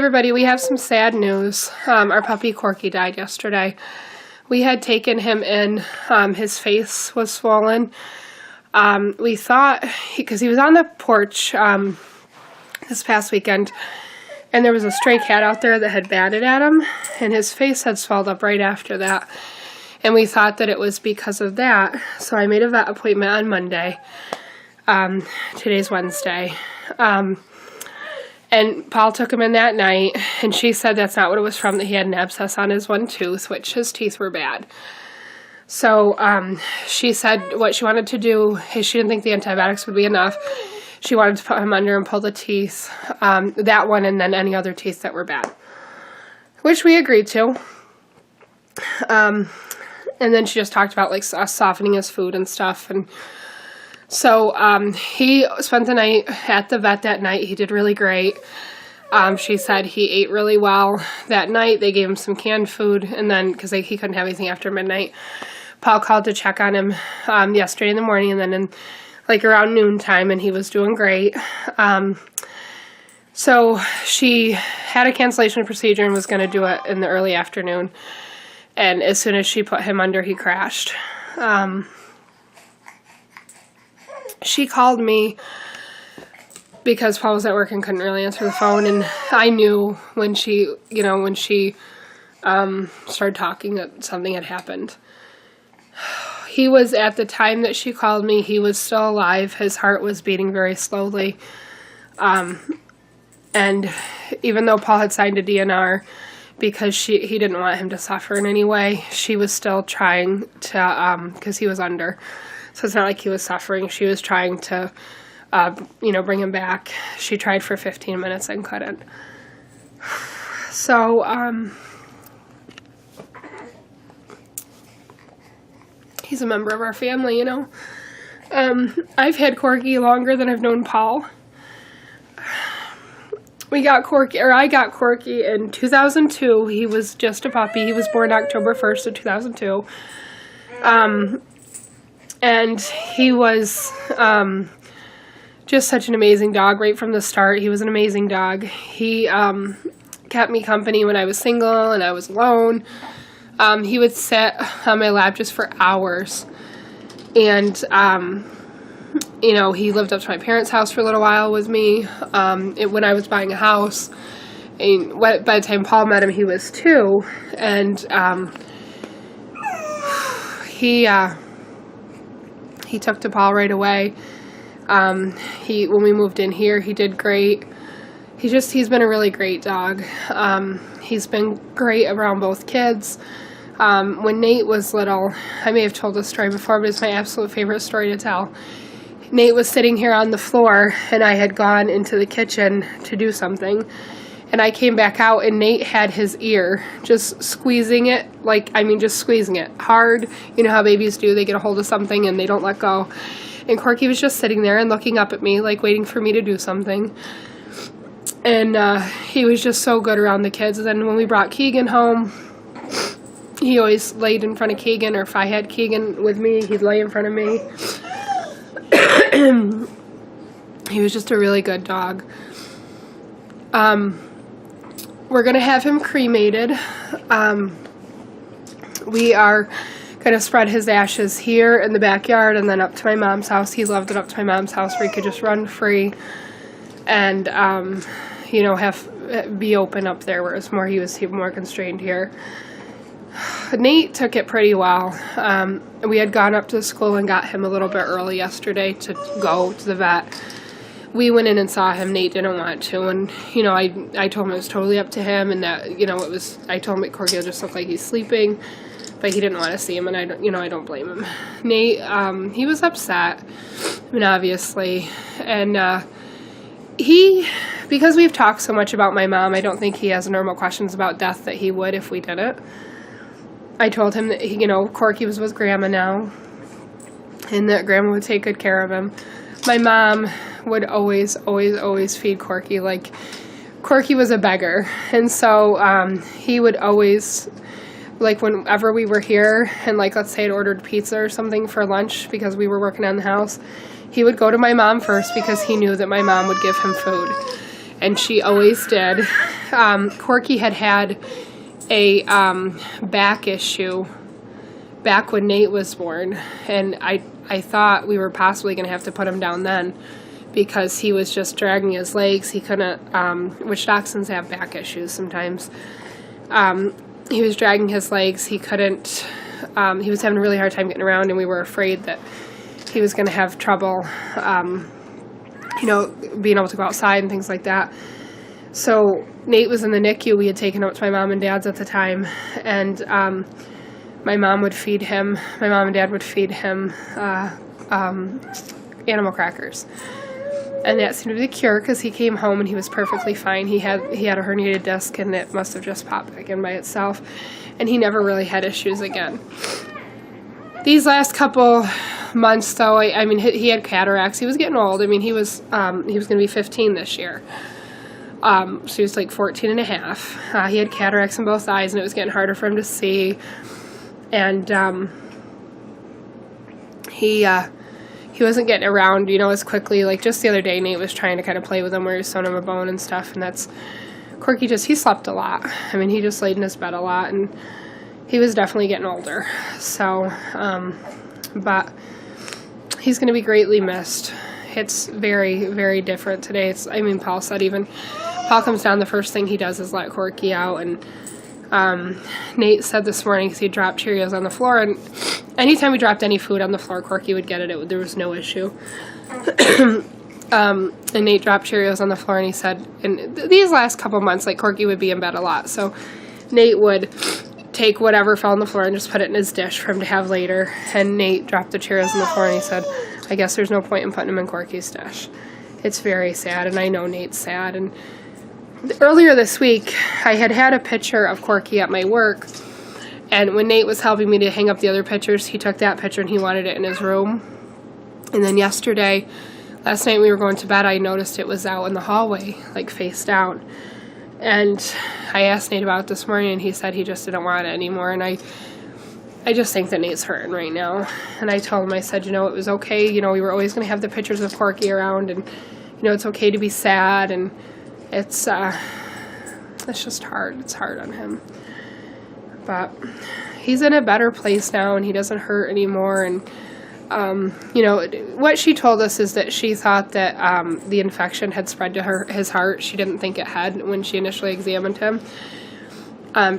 everybody, we have some sad news. Our puppy Corky died yesterday. We had taken him in. His face was swollen. We thought, because he was on the porch this past weekend, and there was a stray cat out there that had batted at him, and his face had swelled up right after that. And we thought that it was because of that. So I made a vet appointment on Monday. Today's Wednesday. And Paul took him in that night, and she said that's not what it was from, that he had an abscess on his one tooth, which his teeth were bad. So she said what she wanted to do is she didn't think the antibiotics would be enough. She wanted to put him under and pull the teeth, that one and then any other teeth that were bad, which we agreed to. And then she just talked about, like, us softening his food and stuff, and so he spent the night at the vet that night. He did really great. She said he ate really well that night. They gave him some canned food, and then, because he couldn't have anything after midnight, Paul called to check on him yesterday in the morning, and then in, like, around noontime, and he was doing great. So she had a cancellation procedure and was going to do it in the early afternoon, and as soon as she put him under, he crashed. She called me because Paul was at work and couldn't really answer the phone, and I knew when she started talking that something had happened. He was, at the time that she called me, he was still alive. His heart was beating very slowly. And even though Paul had signed a DNR because he didn't want him to suffer in any way, she was still trying to, because he was under. So it's not like he was suffering. She was trying to, bring him back. She tried for 15 minutes and couldn't. So, he's a member of our family, I've had Corky longer than I've known Paul. I got Corky in 2002. He was just a puppy. He was born October 1st of 2002. And he was just such an amazing dog right from the start. He was an amazing dog. He kept me company when I was single and I was alone. He would sit on my lap just for hours. And, he lived up to my parents' house for a little while with me when I was buying a house. And by the time Paul met him, he was 2. And he took to Paul right away. When we moved in here, he did great. He's been a really great dog. He's been great around both kids. When Nate was little, I may have told this story before, but it's my absolute favorite story to tell. Nate was sitting here on the floor, and I had gone into the kitchen to do something. And I came back out, and Nate had his ear, just squeezing it, just squeezing it hard. You know how babies do, they get a hold of something and they don't let go. And Corky was just sitting there and looking up at me, waiting for me to do something. And he was just so good around the kids. And then when we brought Keegan home, he always laid in front of Keegan, or if I had Keegan with me, he'd lay in front of me. He was just a really good dog. We're going to have him cremated. We are going to spread his ashes here in the backyard and then up to my mom's house. He loved it up to my mom's house where he could just run free and, be open up there, whereas he was more constrained here. Nate took it pretty well. We had gone up to the school and got him a little bit early yesterday to go to the vet. We went in and saw him. Nate didn't want to, and I told him it was totally up to him, and that I told him Corky just looked like he's sleeping, but he didn't want to see him, and I don't blame him. Nate, he was upset, obviously, and because we've talked so much about my mom, I don't think he has normal questions about death that he would if we didn't. I told him that Corky was with Grandma now, and that Grandma would take good care of him. My mom would always feed Corky. Corky was a beggar, and so he would always, whenever we were here, and let's say I'd ordered pizza or something for lunch because we were working on the house, he would go to my mom first because he knew that my mom would give him food. and she always did. Corky had a back issue back when Nate was born, and I thought we were possibly going to have to put him down then because he was just dragging his legs. He couldn't, which dachshunds have back issues sometimes. He was dragging his legs. He couldn't, he was having a really hard time getting around, and we were afraid that he was going to have trouble, you know, being able to go outside and things like that. So Nate was in the NICU. We had taken him up to my mom and dad's at the time, and my mom would feed him. My mom and dad would feed him animal crackers, and that seemed to be the cure because he came home and he was perfectly fine. He had a herniated disc, and it must have just popped back in by itself, and he never really had issues again. These last couple months, though, I mean, he had cataracts. He was getting old. I mean, he was going to be 15 this year. So he was like 14 and a half. He had cataracts in both eyes, and it was getting harder for him to see. And he wasn't getting around, you know, as quickly. Like just the other day, Nate was trying to kind of play with him where he was sewing him a bone and stuff. And that's, Corky he slept a lot. I mean, he just laid in his bed a lot, and he was definitely getting older. So, but he's going to be greatly missed. It's very, very different today. I mean, Paul said even, Paul comes down, the first thing he does is let Corky out, and Nate said this morning, because he dropped Cheerios on the floor, and anytime we dropped any food on the floor, Corky would get it. There was no issue. And Nate dropped Cheerios on the floor, and he said, and these last couple months, like, Corky would be in bed a lot, so Nate would take whatever fell on the floor and just put it in his dish for him to have later, and Nate dropped the Cheerios on the floor, and he said, I guess there's no point in putting them in Corky's dish. It's very sad, and I know Nate's sad. And earlier this week, I had a picture of Corky at my work, and when Nate was helping me to hang up the other pictures, he took that picture and he wanted it in his room. And then last night we were going to bed, I noticed it was out in the hallway, like face down. And I asked Nate about it this morning, and he said he just didn't want it anymore. And I just think that Nate's hurting right now. And I told him, I said, you know, it was okay. You know, we were always going to have the pictures of Corky around, and, you know, it's okay to be sad, and it's just hard. It's hard on him. But he's in a better place now, and he doesn't hurt anymore. And, you know, what she told us is that she thought that the infection had spread to his heart. She didn't think it had when she initially examined him.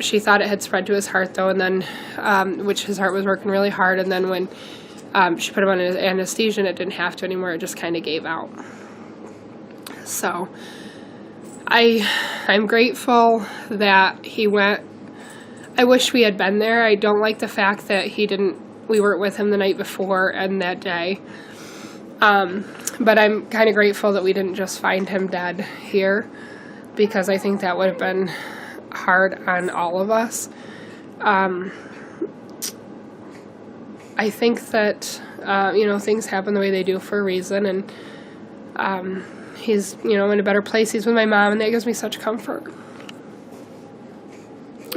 She thought it had spread to his heart, though, and then, which his heart was working really hard, and then when she put him on anesthesia, and it didn't have to anymore, it just kind of gave out. So, I'm grateful that he went. I wish we had been there. I don't like the fact that we weren't with him the night before and that day. But I'm kind of grateful that we didn't just find him dead here, because I think that would have been hard on all of us. I think that, you know, things happen the way they do for a reason, and he's, you know, in a better place. He's with my mom, and that gives me such comfort,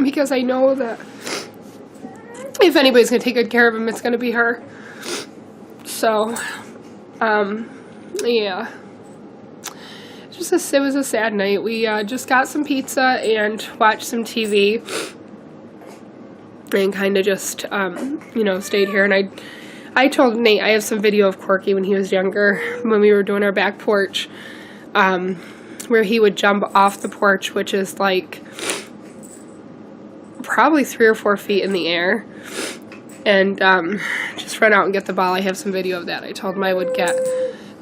because I know that if anybody's going to take good care of him, it's going to be her. So, yeah. It was a sad night. We just got some pizza and watched some TV, and kind of just, you know, stayed here. And I told Nate I have some video of Corky when he was younger, when we were doing our back porch, where he would jump off the porch, which is like probably 3 or 4 feet in the air, and just run out and get the ball. I have some video of that. I told him I would get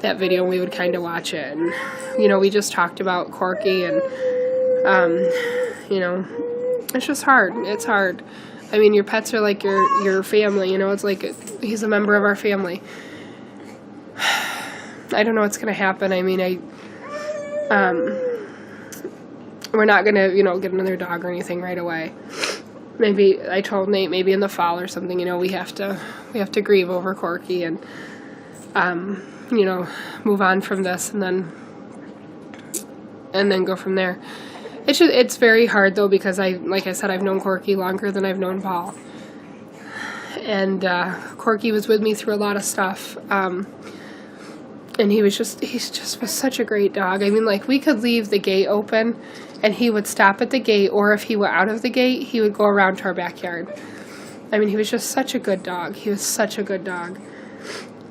that video and we would kind of watch it, and, you know, we just talked about Corky, and you know, it's just hard. It's hard. I mean, your pets are like your family, you know. It's like he's a member of our family. I don't know what's gonna happen. I mean, we're not gonna, you know, get another dog or anything right away. Maybe, I told Nate, maybe in the fall or something, you know, we have to grieve over Corky, and you know, move on from this, and then go from there. It's very hard, though, because like I said, I've known Corky longer than I've known Paul, and Corky was with me through a lot of stuff. And he's just was such a great dog. I mean, like, we could leave the gate open and he would stop at the gate, or if he went out of the gate, he would go around to our backyard. I mean, he was just such a good dog. He was such a good dog.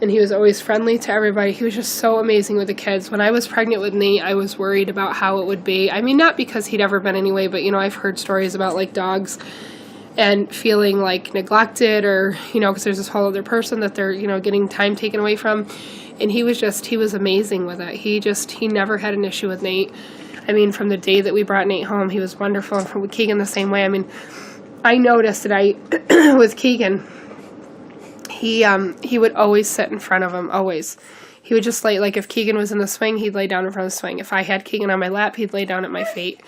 And he was always friendly to everybody. He was just so amazing with the kids. When I was pregnant with Nate, I was worried about how it would be. I mean, not because he'd ever been anyway, but, I've heard stories about, like, dogs and feeling, like, neglected or, because there's this whole other person that they're, getting time taken away from. And he was amazing with it. He never had an issue with Nate. I mean, from the day that we brought Nate home, he was wonderful. And from Keegan the same way. I mean, I noticed that with Keegan, he would always sit in front of him, always. He would just lay, like, if Keegan was in the swing, he'd lay down in front of the swing. If I had Keegan on my lap, he'd lay down at my feet.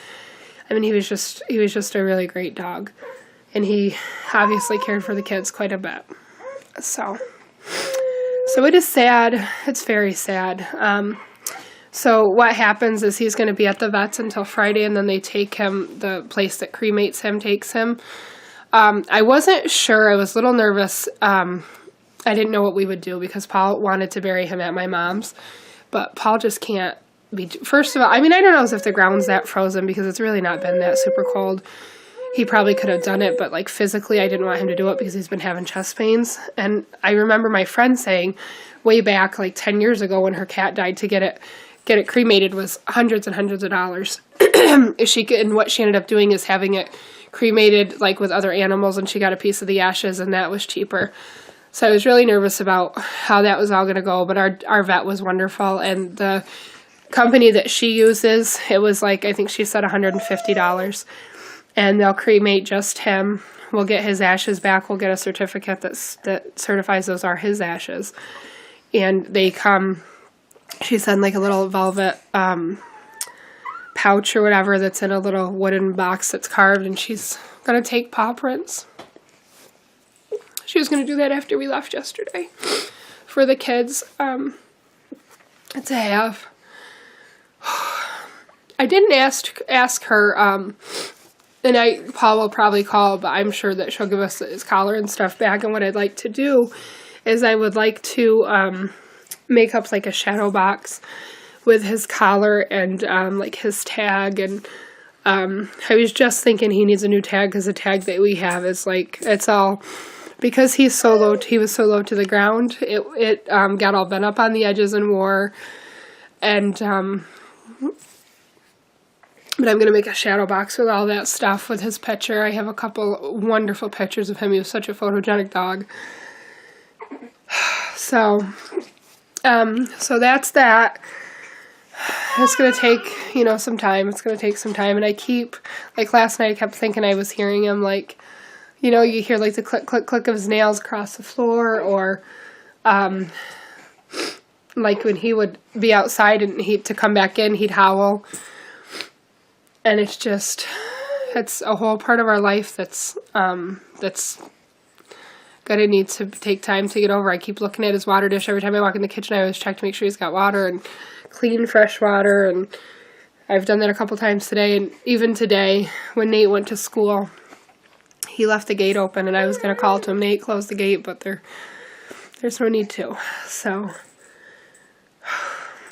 I mean, he was just a really great dog. And he obviously cared for the kids quite a bit. So it is sad. It's very sad. So what happens is he's going to be at the vet's until Friday, and then they take him, the place that cremates him takes him. I wasn't sure. I was a little nervous. I didn't know what we would do because Paul wanted to bury him at my mom's, but Paul just can't be. First of all, I mean, I don't know if the ground's that frozen because it's really not been that super cold. He probably could have done it, but, like, physically I didn't want him to do it because he's been having chest pains. And I remember my friend saying way back, like 10 years ago when her cat died, to get it cremated was hundreds and hundreds of dollars. And what she ended up doing is having it cremated, like, with other animals, and she got a piece of the ashes, and that was cheaper. So I was really nervous about how that was all going to go, but our vet was wonderful, and the company that she uses, it was like, I think she said $150. And they'll cremate just him. We'll get his ashes back. We'll get a certificate that certifies those are his ashes. And they come, she said, like a little velvet pouch or whatever that's in a little wooden box that's carved. And she's going to take paw prints. She was going to do that after we left yesterday for the kids to have. I didn't ask her... And Paul will probably call, but I'm sure that she'll give us his collar and stuff back. And what I'd like to do is I would like to make up, like, a shadow box with his collar and, like, his tag. And I was just thinking he needs a new tag because the tag that we have is, like, it's all, because he was so low to the ground, it got all bent up on the edges and wore. And, but I'm going to make a shadow box with all that stuff with his picture. I have a couple wonderful pictures of him. He was such a photogenic dog. So that's that. It's going to take, some time. It's going to take some time. And I keep, like, last night I kept thinking I was hearing him, like, you hear, like, the click, click, click of his nails across the floor, or, like, when he would be outside and to come back in, he'd howl. And it's a whole part of our life that's gonna need to take time to get over. I keep looking at his water dish every time I walk in the kitchen. I always check to make sure he's got water and clean, fresh water. And I've done that a couple times today. And even today, when Nate went to school, he left the gate open, and I was gonna call to him, Nate, close the gate, but there's no need to. So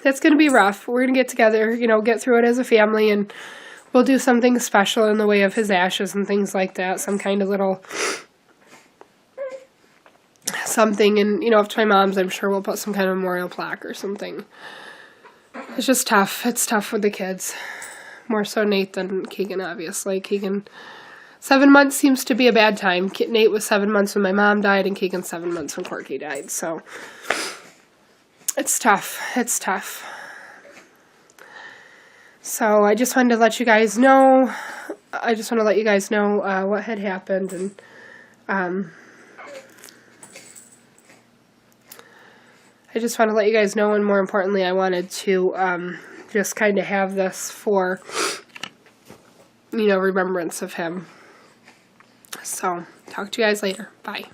that's gonna be rough. We're gonna get together, get through it as a family, and we'll do something special in the way of his ashes and things like that. Some kind of little something. And, if it's my mom's, I'm sure we'll put some kind of memorial plaque or something. It's just tough. It's tough with the kids. More so Nate than Keegan, obviously. Keegan, 7 months seems to be a bad time. Nate was 7 months when my mom died, and Keegan 7 months when Corky died. So it's tough. It's tough. So I just wanted to let you guys know. What had happened, and I just want to let you guys know. And more importantly, I wanted to just kind of have this for remembrance of him. So talk to you guys later. Bye.